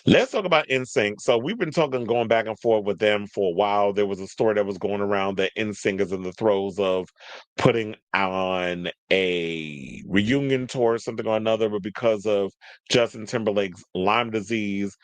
Let's talk about NSYNC. So we've been talking, going back and forth with them for a while. There was a story that was going around that NSYNC is in the throes of putting on a reunion tour, or something or another, but because of Justin Timberlake's Lyme disease,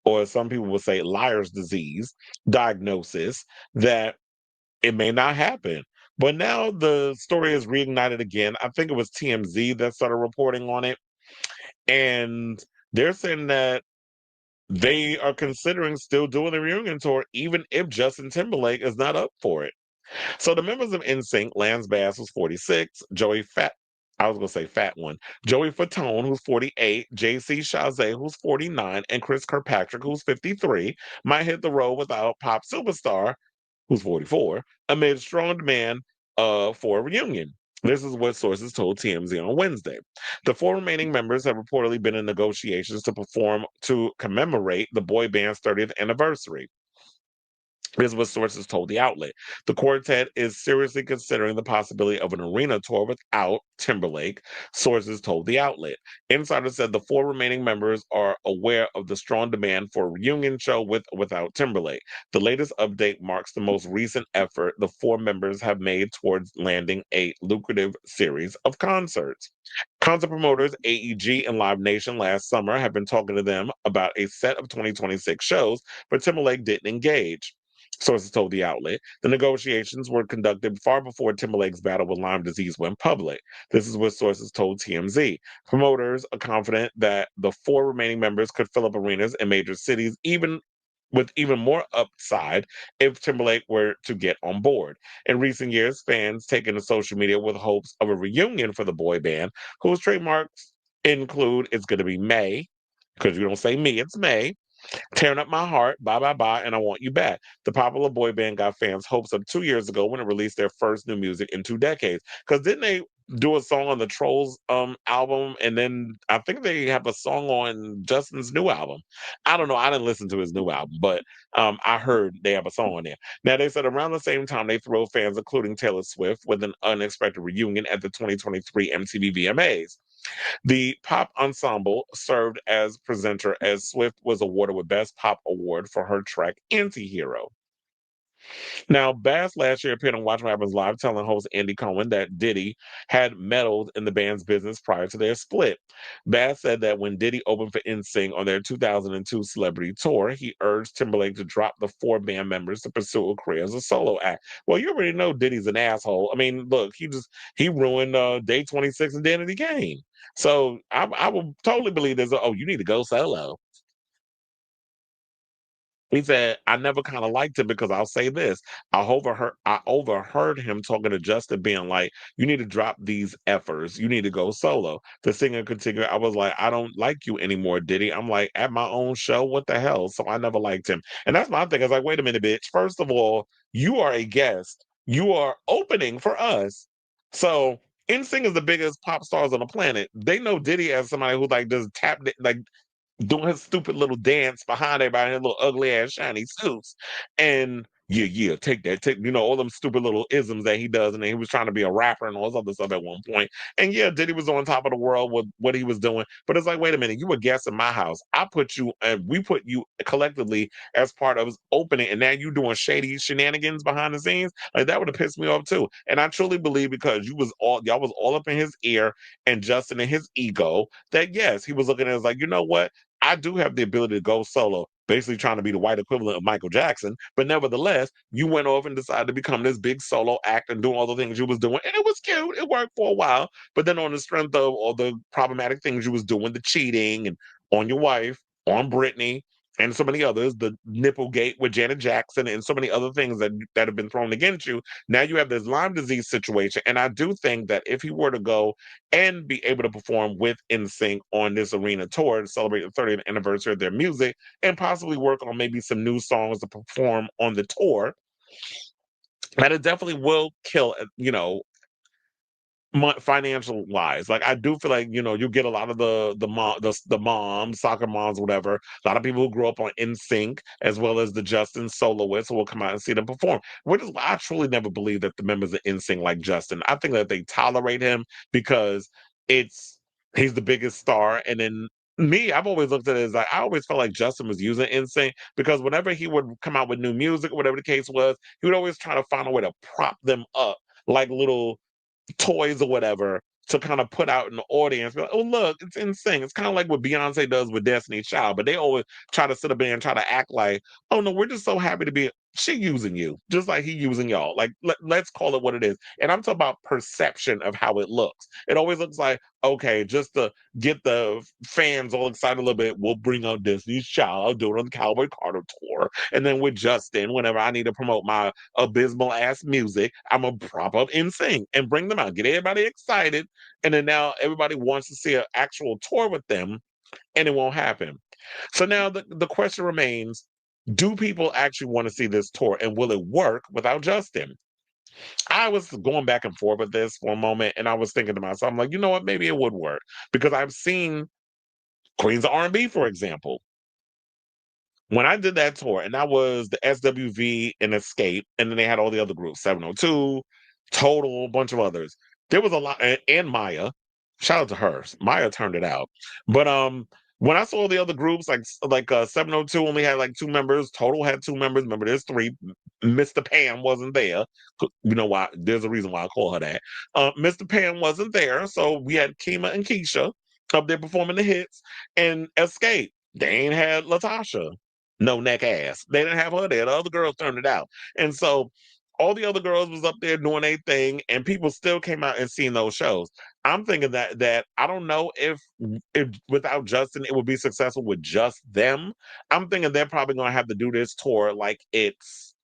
or some people would say liar's disease diagnosis, that it may not happen. But now the story is reignited again. I think it was TMZ that started reporting on it, and they're saying that they are considering still doing the reunion tour, even if Justin Timberlake is not up for it. So the members of NSYNC, Lance Bass, who's 46, I was gonna say fat one, Joey Fatone, who's 48, JC Chazé, who's 49, and Chris Kirkpatrick, who's 53, might hit the road without pop superstar, who's 44, amid strong demand for a reunion. This is what sources told TMZ on Wednesday. The four remaining members have reportedly been in negotiations to perform to commemorate the boy band's 30th anniversary. This is what sources told the outlet. The quartet is seriously considering the possibility of an arena tour without Timberlake, sources told the outlet. Insiders said the four remaining members are aware of the strong demand for a reunion show with or without Timberlake. The latest update marks the most recent effort the four members have made towards landing a lucrative series of concerts. Concert promoters AEG and Live Nation last summer have been talking to them about a set of 2026 shows, but Timberlake didn't engage. Sources told the outlet. The negotiations were conducted far before Timberlake's battle with Lyme disease went public. This is what sources told TMZ. Promoters are confident that the four remaining members could fill up arenas in major cities, even with even more upside if Timberlake were to get on board. In recent years, fans taken to social media with hopes of a reunion for the boy band, whose trademarks include "It's going to be May," because you don't say me, it's May, "Tearing Up My Heart," "Bye Bye Bye," and "I Want You Back." The popular boy band got fans' hopes up 2 years ago when it released their first new music in 2 decades. Because didn't they do a song on the Trolls album, and then I think they have a song on Justin's new album. I don't know. I didn't listen to his new album, but I heard they have a song on there. Now they said around the same time they thrilled fans, including Taylor Swift, with an unexpected reunion at the 2023 MTV VMAs. The pop ensemble served as presenter as Swift was awarded with Best Pop Award for her track Antihero. Now, Bass last year appeared on Watch What Happens Live, telling host Andy Cohen that Diddy had meddled in the band's business prior to their split. Bass said that when Diddy opened for NSYNC on their 2002 celebrity tour, he urged Timberlake to drop the four band members to pursue a career as a solo act. Well, you already know Diddy's an asshole. I mean, look, he ruined Day 26 and Identity Game. So I will totally believe there's you need to go solo. He said, "I never kind of liked it because I'll say this. I overheard him talking to Justin being like, you need to drop these effers. You need to go solo." The singer continued, "I was like, I don't like you anymore, Diddy. I'm like, at my own show, what the hell?" So I never liked him. And that's my thing. I was like, wait a minute, bitch. First of all, you are a guest. You are opening for us. So NSYNC is the biggest pop stars on the planet. They know Diddy as somebody who like does like doing his stupid little dance behind everybody in his little ugly ass shiny suits. And yeah, yeah, take that, take all them stupid little isms that he does, and then he was trying to be a rapper and all this other stuff at one point. And yeah, Diddy was on top of the world with what he was doing. But it's like, wait a minute, you were guest in my house. I put you and we put you collectively as part of his opening, and now you doing shady shenanigans behind the scenes. Like that would have pissed me off too. And I truly believe because y'all was all up in his ear and Justin and his ego, that yes, he was looking at it as like, you know what? I do have the ability to go solo, basically trying to be the white equivalent of Michael Jackson. But nevertheless, you went off and decided to become this big solo act and doing all the things you was doing. And it was cute. It worked for a while. But then on the strength of all the problematic things you was doing, the cheating and on your wife, on Brittany, and so many others, the Nipplegate with Janet Jackson, and so many other things that have been thrown against you. Now you have this Lyme disease situation. And I do think that if he were to go and be able to perform with NSYNC on this arena tour to celebrate the 30th anniversary of their music and possibly work on maybe some new songs to perform on the tour, that it definitely will kill, financial wise. Like I do feel like you get a lot of the moms, soccer moms, whatever. A lot of people who grew up on NSYNC, as well as the Justin soloists who will come out and see them perform. Which is why I truly never believe that the members of NSYNC like Justin. I think that they tolerate him because it's he's the biggest star, and then I've always looked at it as like I always felt like Justin was using NSYNC because whenever he would come out with new music, or whatever the case was, he would always try to find a way to prop them up like little toys or whatever to kind of put out in the audience. Be like, oh look, it's insane. It's kind of like what Beyonce does with Destiny's Child, but they always try to sit up there and try to act like, oh no, we're just so happy to be. She using you, just like he using y'all. Like let's call it what it is. And I'm talking about perception of how it looks. It always looks like okay, just to get the fans all excited a little bit, we'll bring out Destiny's Child, I'll do it on the Cowboy Carter tour, and then with Justin, whenever I need to promote my abysmal ass music, I'm gonna prop up NSYNC and bring them out, get everybody excited, and then now everybody wants to see an actual tour with them, and it won't happen. So now the question remains: do people actually want to see this tour, and will it work without Justin? I was going back and forth with this for a moment, and I was thinking to myself, I'm like, you know what? Maybe it would work because I've seen Queens of R&B, for example. When I did that tour, and that was the SWV and Escape, and then they had all the other groups, 702, Total, a bunch of others. There was a lot, and Maya. Shout out to her. Maya turned it out. But when I saw the other groups, like 702 only had like two members, Total had two members. Remember, there's three. Mr. Pam wasn't there. You know why? There's a reason why I call her that. Mr. Pam wasn't there, so we had Kima and Keisha up there performing the hits, and Escape. They ain't had Latasha no neck ass. They didn't have her there. The other girls turned it out. And so all the other girls was up there doing their thing, and people still came out and seen those shows. I'm thinking that I don't know if without Justin it would be successful with just them. I'm thinking they're probably gonna have to do this tour like it's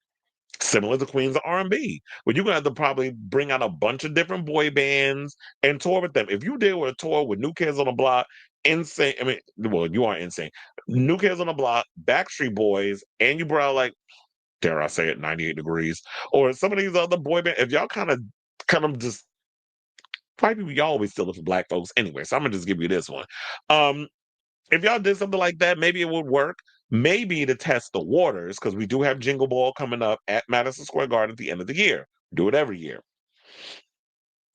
similar to Queens of R&B, where you're gonna have to probably bring out a bunch of different boy bands and tour with them. If you did with a tour with New Kids on the Block, Insane, I mean, well, you aren't insane. New Kids on the Block, Backstreet Boys, and you brought like, dare I say it, 98 Degrees, or some of these other boy bands. If y'all kind of just white people, y'all always steal it for black folks anyway. So I'm gonna just give you this one. Um, if y'all did something like that, maybe it would work. Maybe to test the waters, because we do have Jingle Ball coming up at Madison Square Garden at the end of the year. Do it every year.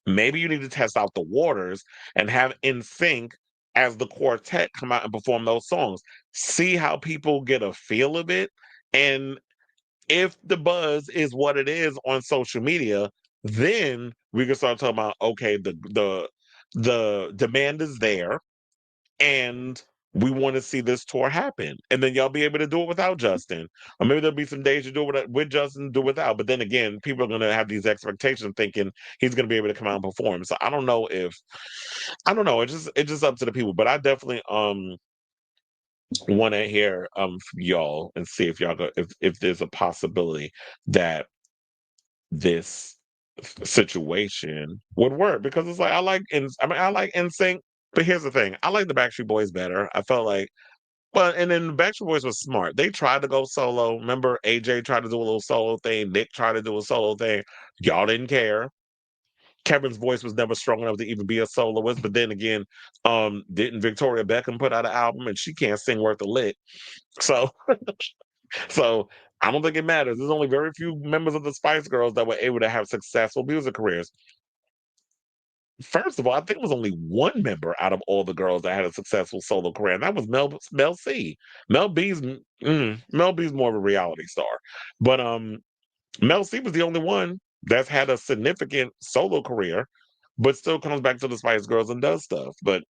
Maybe you need to test out the waters and have NSYNC as the quartet come out and perform those songs. See how people get a feel of it. And if the buzz is what it is on social media, then we can start talking about okay, the demand is there and we want to see this tour happen. And then y'all be able to do it without Justin. Or maybe there'll be some days you do it with Justin, do without. But then again, people are gonna have these expectations thinking he's gonna be able to come out and perform. So I don't know. It's just up to the people. But I definitely want to hear from y'all and see if y'all go if there's a possibility that this situation would work because it's like I like NSYNC, but here's the thing: I like the Backstreet Boys better. I felt like well, and then the Backstreet Boys was smart. They tried to go solo. Remember, AJ tried to do a little solo thing. Nick tried to do a solo thing. Y'all didn't care. Kevin's voice was never strong enough to even be a soloist. But then again, didn't Victoria Beckham put out an album and she can't sing worth a lick? So so I don't think it matters. There's only very few members of the Spice Girls that were able to have successful music careers. First of all, I think it was only one member out of all the girls that had a successful solo career, and that was Mel C. Mel B's more of a reality star, but Mel C was the only one that's had a significant solo career, but still comes back to the Spice Girls and does stuff. But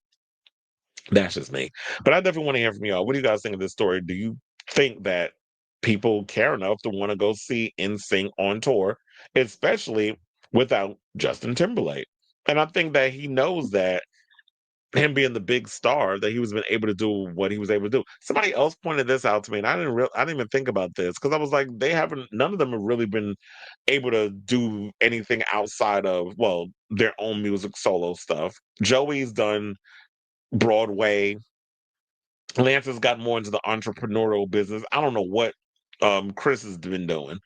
that's just me. But I definitely want to hear from y'all. What do you guys think of this story? Do you think that people care enough to want to go see NSYNC on tour, especially without Justin Timberlake? And I think that he knows that him being the big star, that he was been able to do what he was able to do. Somebody else pointed this out to me, and I didn't even think about this because I was like, they haven't. None of them have really been able to do anything outside of well their own music solo stuff. Joey's done Broadway. Lance has got more into the entrepreneurial business. I don't know what Chris has been doing.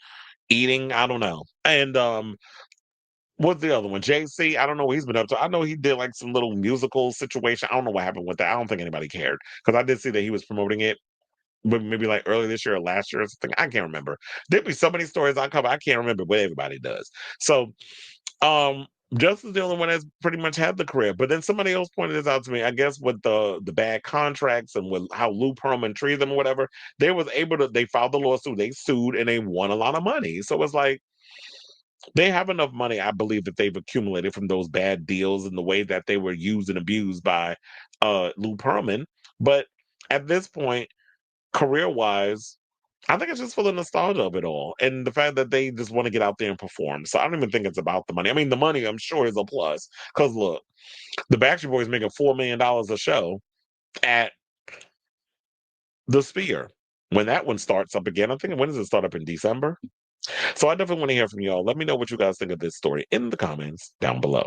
Eating, I don't know. And what's the other one? JC, I don't know what he's been up to. I know he did like some little musical situation. I don't know what happened with that. I don't think anybody cared because I did see that he was promoting it, but maybe like early this year or last year or something. I can't remember. There'd be so many stories I cover. I can't remember what everybody does. So Justin's the only one that's pretty much had the career. But then somebody else pointed this out to me. I guess with the bad contracts and with how Lou Pearlman treated them or whatever, they was able to. They filed the lawsuit, they sued, and they won a lot of money. So it's like they have enough money, I believe, that they've accumulated from those bad deals and the way that they were used and abused by Lou Pearlman. But at this point, career wise, I think it's just for the nostalgia of it all and the fact that they just want to get out there and perform. So I don't even think it's about the money. I mean, the money I'm sure is a plus because look, the Backstreet Boys making $4 million a show at the Sphere. When that one starts up again, I think when does it start up in December? So I definitely want to hear from y'all. Let me know what you guys think of this story in the comments down below.